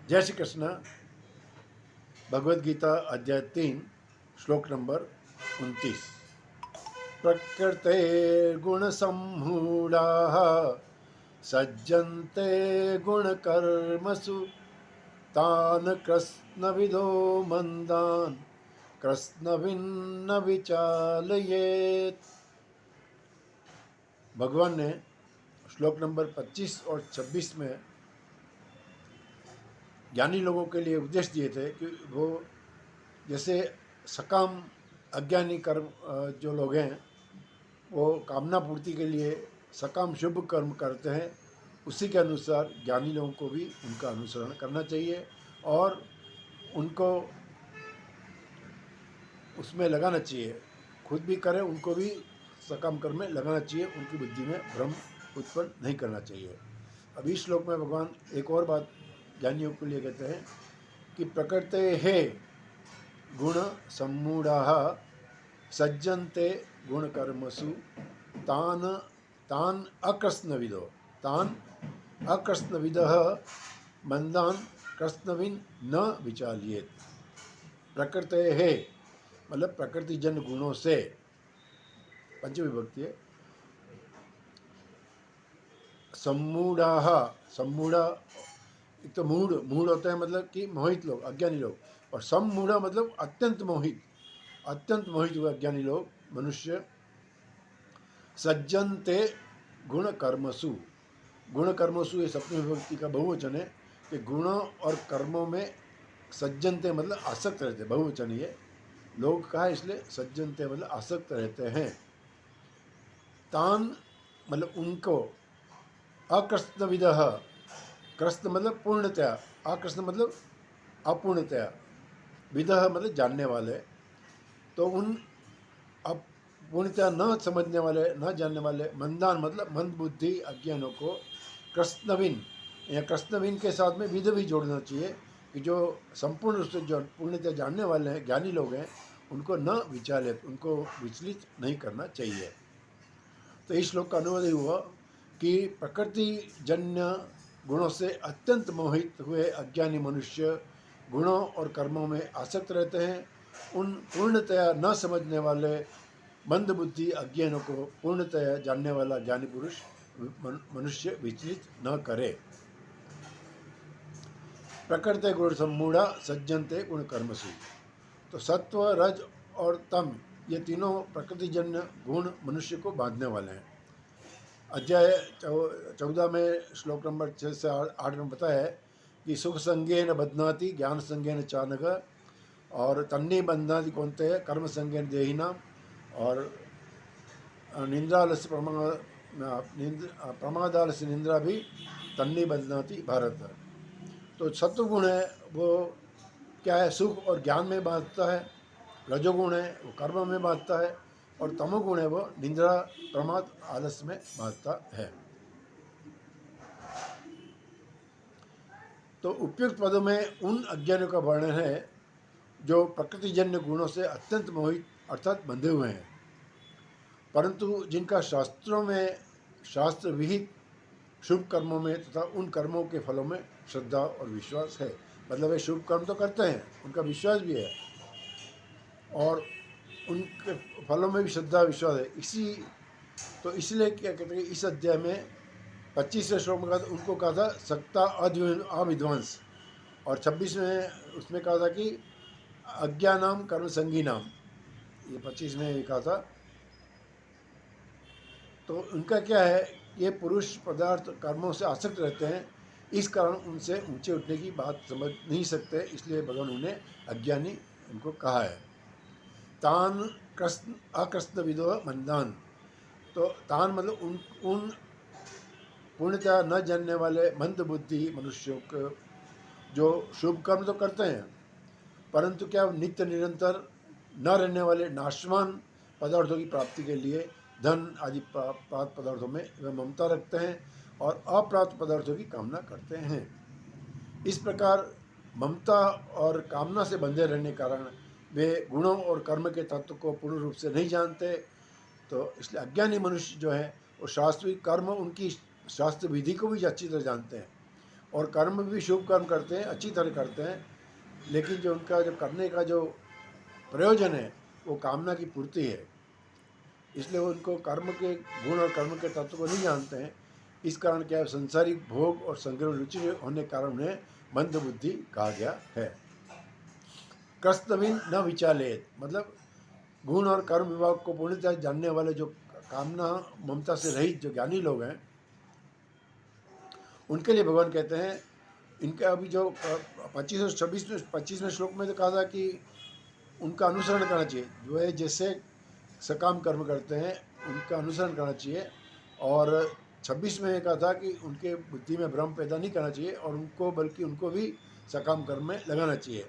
जय श्री कृष्ण। भगवद गीता अध्याय 3 श्लोक नंबर 29। प्रकृते गुणसम्मूढाः सज्जन्ते गुणकर्मसु तान् कृत्स्नविदो मंदान् कृत्स्नविन्न विचालयेत्। भगवान ने श्लोक नंबर 25 और 26 में ज्ञानी लोगों के लिए उपदेश दिए थे कि वो जैसे सकाम अज्ञानी कर्म जो लोग हैं वो कामना पूर्ति के लिए सकाम शुभ कर्म करते हैं, उसी के अनुसार ज्ञानी लोगों को भी उनका अनुसरण करना चाहिए और उनको उसमें लगाना चाहिए। खुद भी करें, उनको भी सकाम कर्म में लगाना चाहिए, उनकी बुद्धि में भ्रम उत्पन्न नहीं करना चाहिए। अब इस श्लोक में भगवान एक और बात ज्ञानियों के लिए कहते हैं कि प्रकृते है गुण सम्मूढ़ाः सज्जन्ते गुण कर्मसु तान तान अकृत्स्नविदो तान अकृत्स्नविदः मंदान कृत्स्नविन न विचाल्येत्। प्रकृते है मतलब प्रकृति जन गुणों से, पंचविभक्ति है। सम्मूढ़ाः, सम्मूढ़ा एक तो मूढ़ मूढ़ होता है मतलब कि मोहित लोग, अज्ञानी लोग, और सम्मूढ़ा मतलब अत्यंत मोहित हुए अज्ञानी लोग, मनुष्य। सज्जनते गुण कर्मसु, गुण कर्मसु ये सप्तमी विभक्ति का बहुवचन है कि गुणों और कर्मों में सज्जनते मतलब आसक्त रहते, बहुवचन ये लोग कहा इसलिए सज्जनते मतलब आसक्त रहते हैं। तान मतलब उनको, अकृत्स्नविदः, कृष्ण मतलब पूर्णतया, अकृष्ण मतलब अपूर्णतया, विदः मतलब जानने वाले, तो उन पूर्णतया न समझने वाले, न जानने वाले, मंदान मतलब मंद बुद्धि अज्ञानों को, कृष्णविन या कृष्णविन के साथ में विद भी जोड़ना चाहिए कि जो संपूर्ण रूप से जो पूर्णतया जानने वाले हैं, ज्ञानी लोग हैं, उनको न विचालित, उनको विचलित नहीं करना चाहिए। तो इस श्लोक का अनुवाद हुआ कि प्रकृति जन्य गुणों से अत्यंत मोहित हुए अज्ञानी मनुष्य गुणों और कर्मों में आसक्त रहते हैं। उन पूर्णतया न समझने वाले मंद बुद्धि अज्ञानों को पूर्णतया जानने वाला ज्ञानी पुरुष मनुष्य विचलित न करे। प्रकृति गुण सम्मूढ़ा सज्जनते गुण कर्मसु। तो सत्व, रज और तम ये तीनों प्रकृतिजन्य गुण मनुष्य को बांधने वाले हैं। अध्याय 14 में श्लोक नंबर 6 से 8 में बताया है कि सुख संज्ञेन बध्नाति ज्ञान संज्ञेन चानघ, और तन्नी बंधनाति कौनते है कर्म संज्ञेन देहिनाम, और निंद्रालस्य प्रमादालस्य निंद्रा भी तन्नी बंधनाति भारत। तो सत्वगुण है वो क्या है, सुख और ज्ञान में बांधता है। रजोगुण है वो कर्म में बांधता है, और तमोगुण है वो निंद्रा प्रमाद आलस्य में बांधता है। तो उपयुक्त पदों में उन अज्ञानियों का वर्णन है जो प्रकृतिजन्य गुणों से अत्यंत मोहित अर्थात बंधे हुए हैं, परंतु जिनका शास्त्रों में शास्त्र विहित शुभ कर्मों में तथा उन कर्मों के फलों में श्रद्धा और विश्वास है। मतलब वे शुभ कर्म तो करते हैं, उनका विश्वास भी है, और उनके फलों में भी श्रद्धा विश्वास है। इसलिए क्या कहते हैं, इस अध्याय में 25वें श्लोक में कहा उनको कहा था सक्ता अविद्वांस, और 26 में उसमें कहा था कि अज्ञानाम कर्म संगीनाम, ये 25 में कहा था। तो उनका क्या है, ये पुरुष पदार्थ कर्मों से आसक्त रहते हैं, इस कारण उनसे ऊंचे उठने की बात समझ नहीं सकते, इसलिए भगवान उन्हें अज्ञानी उनको कहा है। तान कृष्ण अकृष्ण विदो मंदान, तो तान मतलब उन पूर्णतया न जानने वाले मंद बुद्धि मनुष्यों को जो शुभ कर्म तो करते हैं, परंतु क्या नित्य निरंतर न रहने वाले नाशवान पदार्थों की प्राप्ति के लिए धन आदि प्राप्त पदार्थों में वे ममता रखते हैं और अप्राप्त पदार्थों की कामना करते हैं। इस प्रकार ममता और कामना से बंधे रहने के कारण वे गुणों और कर्म के तत्व को पूर्ण रूप से नहीं जानते। तो इसलिए अज्ञानी मनुष्य जो है वो शास्त्रीय कर्म, उनकी शास्त्र विधि को भी अच्छी तरह जानते हैं और कर्म भी शुभ कर्म करते हैं, अच्छी तरह करते हैं, लेकिन जो उनका जो करने का जो प्रयोजन है वो कामना की पूर्ति है। इसलिए वो उनको कर्म के गुण और कर्म के तत्व को नहीं जानते हैं। इस कारण क्या है, संसारिक भोग और संग्रह में रुचि होने के कारण उन्हें मंद बुद्धि कहा गया है। कृष्णविन न विचालेत, मतलब गुण और कर्म विभाग को पूर्णतः जानने वाले जो कामना ममता से रहित जो ज्ञानी लोग हैं, उनके लिए भगवान कहते हैं, इनका अभी जो 25 और 25वें श्लोक में तो कहा था कि उनका अनुसरण करना चाहिए, जो है जैसे सकाम कर्म करते हैं उनका अनुसरण करना चाहिए। और 26 में कहा था कि उनके बुद्धि में भ्रम पैदा नहीं करना चाहिए और उनको बल्कि उनको भी सकाम कर्म में लगाना चाहिए।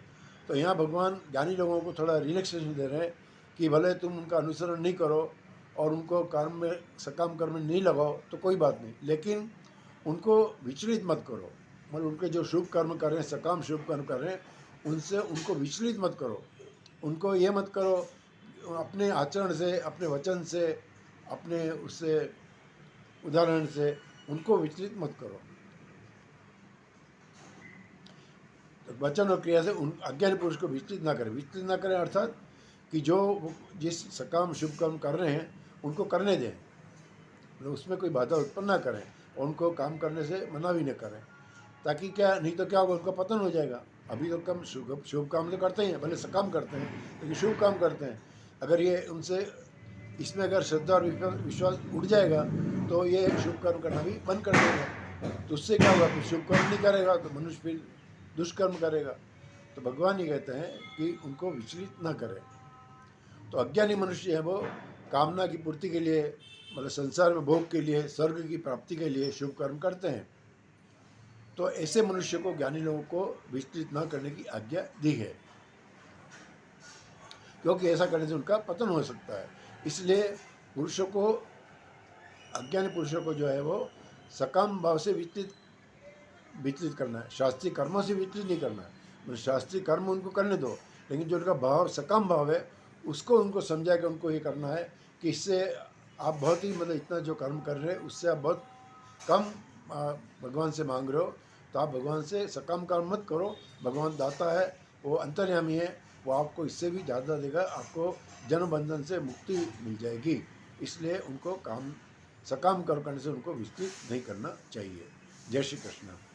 तो यहाँ भगवान ज्ञानी लोगों को थोड़ा रिलैक्सेशन दे रहे हैं कि भले तुम उनका अनुसरण नहीं करो और उनको कर्म में सकाम कर्म में नहीं लगाओ तो कोई बात नहीं, लेकिन उनको विचलित मत करो। मतलब उनके जो शुभ कर्म कर रहे हैं, सकाम शुभ कर्म कर रहे हैं, उनसे उनको विचलित मत करो। उनको ये मत करो अपने आचरण से, अपने वचन से, अपने उससे उदाहरण से उनको विचलित मत करो। तो वचन और क्रिया से उन अज्ञानी पुरुष को विचलित ना करें। विचलित ना करें अर्थात कि जो जिस सकाम शुभ कर्म कर रहे हैं उनको करने दें, मतलब उसमें कोई बाधा उत्पन्न ना करें और उनको काम करने से मना भी न करें, ताकि क्या, नहीं तो क्या होगा, उनका पतन हो जाएगा। अभी तो कम शुभ काम तो करते ही हैं, भले सकाम करते हैं लेकिन शुभ काम करते हैं। अगर ये उनसे इसमें अगर श्रद्धा और विश्वास उठ जाएगा तो ये शुभ कर्म करना भी बंद कर देगा। तो उससे क्या होगा, फिर शुभ कर्म नहीं करेगा तो मनुष्य फिर दुष्कर्म करेगा। तो भगवान ये कहते हैं कि उनको विचलित ना करें। तो अज्ञानी मनुष्य है वो कामना की पूर्ति के लिए, मतलब संसार में भोग के लिए, स्वर्ग की प्राप्ति के लिए शुभ कर्म करते हैं। तो ऐसे मनुष्य को ज्ञानी लोगों को विचलित न करने की आज्ञा दी है, क्योंकि ऐसा करने से उनका पतन हो सकता है। इसलिए पुरुषों को, अज्ञानी पुरुषों को जो है वो सकाम भाव से विचलित करना है, शास्त्रीय कर्मों से विचलित नहीं करना है। मतलब शास्त्रीय कर्म उनको करने दो, लेकिन जो उनका भाव सकाम भाव है उसको उनको समझा कि उनको ये करना है कि इससे आप बहुत ही, मतलब इतना जो कर्म कर रहे हैं उससे आप बहुत कम भगवान से मांग रहे हो, तो आप भगवान से सकाम कर्म मत करो। भगवान दाता है, वो अंतर्यामी है, वो आपको इससे भी ज़्यादा देगा, आपको जन्म बंधन से मुक्ति मिल जाएगी। इसलिए उनको सकाम कर्म करने से उनको विचलित नहीं करना चाहिए। जय श्री कृष्ण।